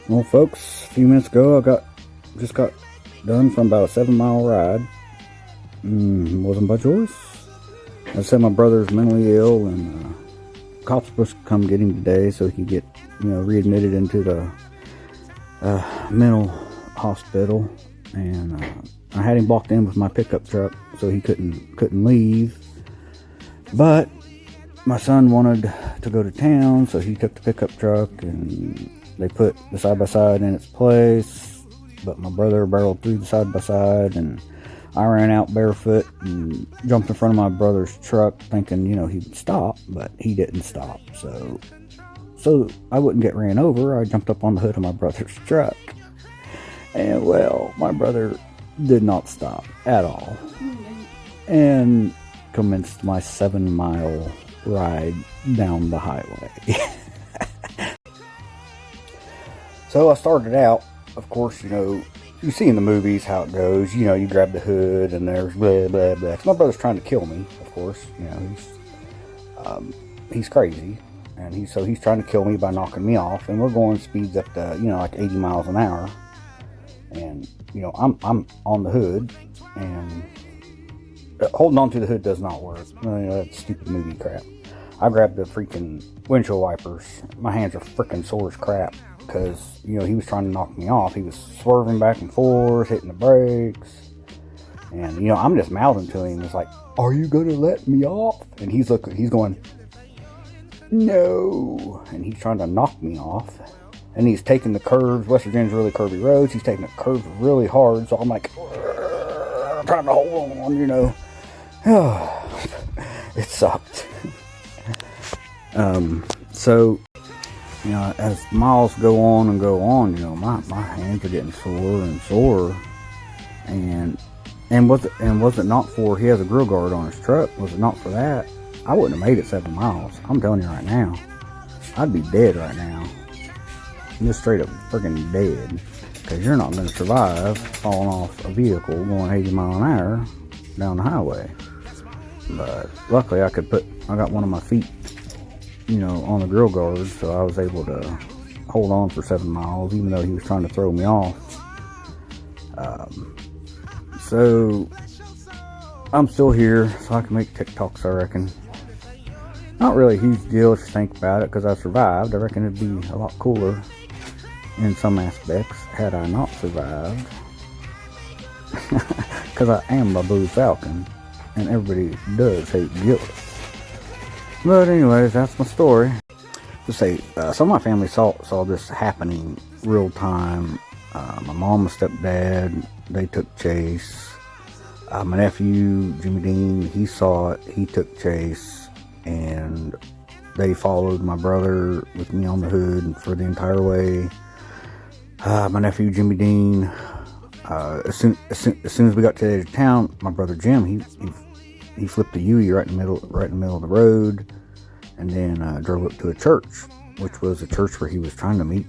Well, folks, a few minutes ago, just got done from about a 7-mile ride. Wasn't by choice. I said my brother's mentally ill, and cops supposed to come get him today so he could get, readmitted into the mental hospital. And I had him blocked in with my pickup truck so he couldn't leave. But my son wanted to go to town, so he took the pickup truck and they put the side-by-side in its place. But my brother barreled through the side-by-side, and I ran out barefoot and jumped in front of my brother's truck thinking, he'd stop, but he didn't stop. So I wouldn't get ran over. I jumped up on the hood of my brother's truck. And, well, my brother did not stop at all. And commenced my 7-mile ride down the highway. So I started out, of course, you see in the movies how it goes. You grab the hood and there's blah, blah, blah. My brother's trying to kill me, of course. He's crazy. And he's trying to kill me by knocking me off. And we're going speeds up to, like 80 miles an hour. And, I'm on the hood. And holding on to the hood does not work. That's stupid movie crap. I grabbed the freaking windshield wipers. My hands are freaking sore as crap. Because, he was trying to knock me off. He was swerving back and forth, hitting the brakes. And, I'm just mouthing to him. It's like, are you going to let me off? And he's going, no. And he's trying to knock me off. And he's taking the curves. West Virginia's really curvy roads. He's taking the curves really hard. So I'm like, trying to hold on, It sucked. So, as miles go on and go on, my hands are getting sore and sore. And was it not for, he has a grill guard on his truck, was it not for that, I wouldn't have made it 7 miles. I'm telling you right now. I'd be dead right now. I'm just straight up freaking dead. Because you're not going to survive falling off a vehicle going 80 miles an hour down the highway. But luckily I got one of my feet, on the grill guard, so I was able to hold on for 7 miles, even though he was trying to throw me off. So I'm still here, so I can make TikToks, I reckon. Not really a huge deal if you think about it, because I survived. I reckon it'd be a lot cooler in some aspects had I not survived. Because I am a Blue Falcon, and everybody does hate Gillis. But anyways, that's my story. To say, some of my family saw this happening real time. My mom and stepdad, they took chase. My nephew, Jimmy Dean, he saw it. He took chase. And they followed my brother with me on the hood for the entire way. My nephew, Jimmy Dean, as soon as we got to the edge of town, my brother Jim, he flipped a U-turn right in the middle of the road, and then drove up to a church, which was a church where he was trying to meet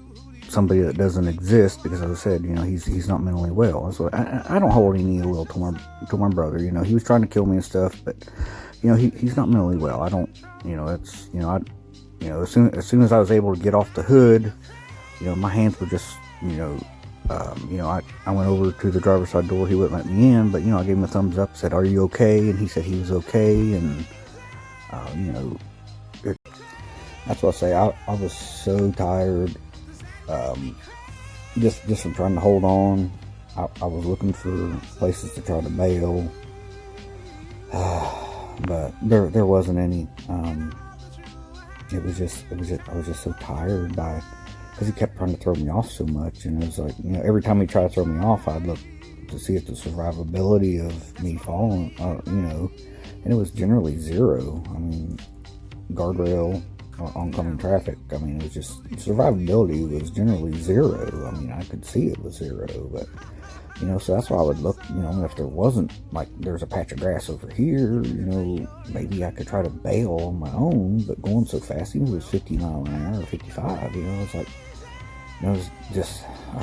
somebody that doesn't exist, because as I said, he's not mentally well. So I don't hold any ill will to my brother. He was trying to kill me and stuff, but he's not mentally well. I don't, as soon as I was able to get off the hood, my hands were just, I went over to the driver's side door. He wouldn't let me in, but, I gave him a thumbs up, said, are you okay? And he said he was okay. And, that's what I say. I was so tired, just from trying to hold on. I was looking for places to try to bail, but there wasn't any. I was just so tired because he kept trying to throw me off so much, and it was like, every time he tried to throw me off, I'd look to see if the survivability of me falling, and it was generally zero. I mean, guardrail or oncoming traffic, it was just, survivability was generally zero. I mean, I could see it was zero, but, so that's why I would look, if there wasn't, like, there's a patch of grass over here, maybe I could try to bail on my own, but going so fast, it was 50 miles an hour, or 55, it's like, I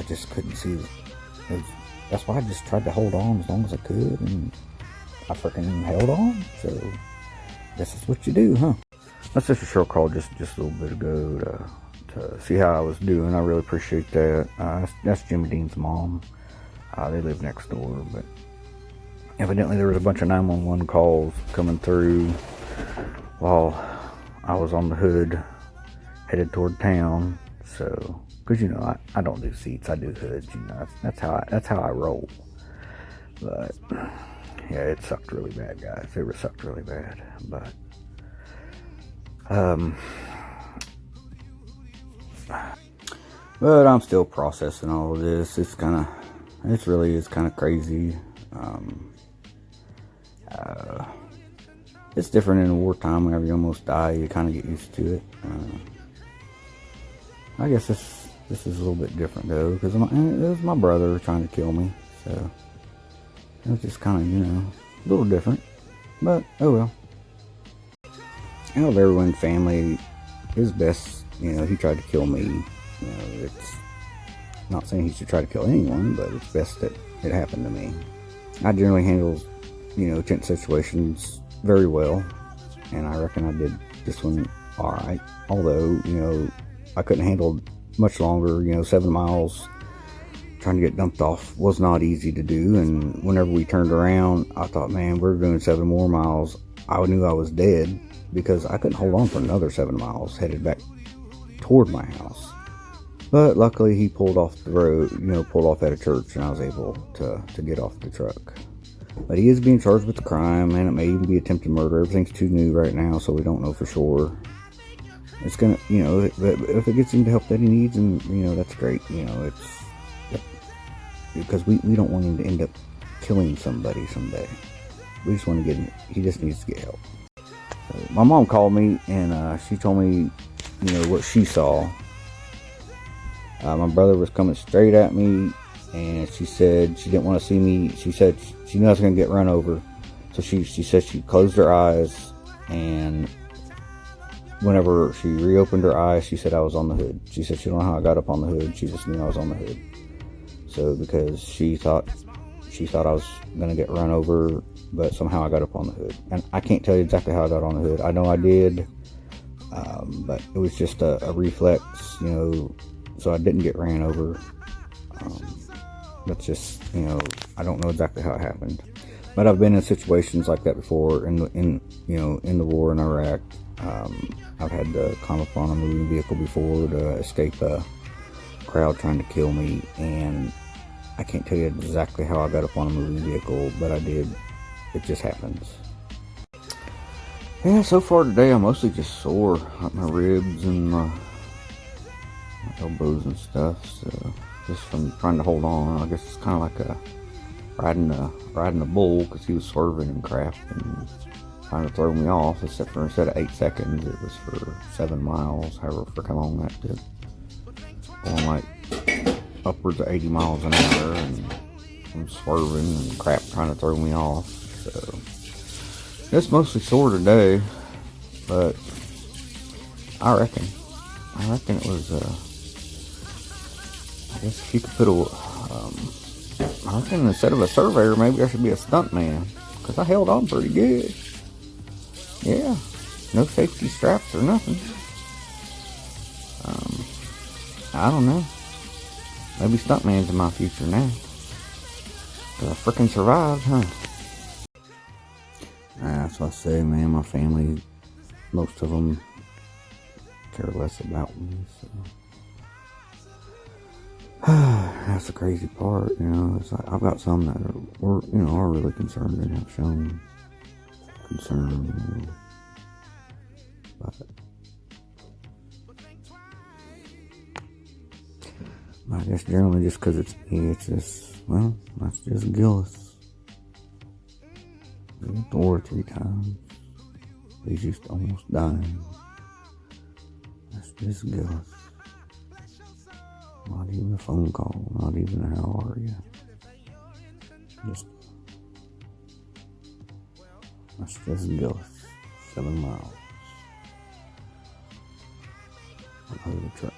just couldn't see it. That's why I just tried to hold on as long as I could, and I freaking held on. So I guess that's what you do, huh? That's just a short call just a little bit ago to to see how I was doing. I really appreciate that. That's Jimmy Dean's mom. They live next door, but evidently there was a bunch of 911 calls coming through while I was on the hood headed toward town. So, because you know I don't do seats, I do hoods. You know that's how I roll. But yeah, it sucked really bad, guys. It sucked really bad. But I'm still processing all of this. It really is kind of crazy. It's different in wartime. Whenever you almost die, you kind of get used to it. I guess this is a little bit different though, because it was my brother trying to kill me. So it was just kind of, you know, a little different. But oh well. Out of everyone's family, his best, you know, he tried to kill me. You know, it's not saying he should try to kill anyone, but it's best that it happened to me. I generally handle, you know, tense situations very well, and I reckon I did this one alright. Although, you know, I couldn't handle much longer. You know, 7 miles trying to get dumped off was not easy to do, and whenever we turned around, I thought, man, we're doing 7 more miles. I knew I was dead because I couldn't hold on for another 7 miles headed back toward my house. But luckily he pulled off the road, you know, pulled off at a church, and I was able to get off the truck. But he is being charged with the crime, and it may even be attempted murder. Everything's too new right now, so we don't know for sure. It's gonna, you know, if it gets him the help that he needs, and, you know, that's great. You know, because we don't want him to end up killing somebody someday. We just want to get him, he just needs to get help. So my mom called me, and she told me, you know, what she saw. My brother was coming straight at me, and she said she didn't want to see me. She said she knew I was going to get run over. So she said she closed her eyes, and whenever she reopened her eyes, she said I was on the hood. She said she don't know how I got up on the hood. She just knew I was on the hood. So because she thought I was going to get run over, but somehow I got up on the hood. And I can't tell you exactly how I got on the hood. I know I did, but it was just a reflex, you know, so I didn't get ran over. That's just, you know, I don't know exactly how it happened. But I've been in situations like that before in the war in Iraq. I've had to climb up on a moving vehicle before to escape a crowd trying to kill me, and I can't tell you exactly how I got up on a moving vehicle, but I did. It just happens. Yeah, so far today I'm mostly just sore, like my ribs and my elbows and stuff. So just from trying to hold on. I guess it's kind of like riding a bull, because he was swerving and crap and trying to throw me off. Except for instead of 8 seconds, it was for 7 miles. However, for how long that did. Going like upwards of 80 miles an hour, and I'm swerving and crap trying to throw me off. So it's mostly sore today, but I reckon it was. I guess if you could put I reckon instead of a surveyor, maybe I should be a stuntman, because I held on pretty good. Yeah, no safety straps or nothing. I don't know. Maybe stuntman's in my future now, because I frickin' survived, huh? That's what I say, man. My family, most of them care less about me, so. That's the crazy part, you know. It's like I've got some that are really concerned and have shown concern, you know. But I guess generally just because it's me, it's just, well, that's just Gillis. He went to war 3 times. He's just almost dying. That's just Gillis. Not even a phone call, not even a how are you. Just, that's just Gillis. 7 miles. Another truck.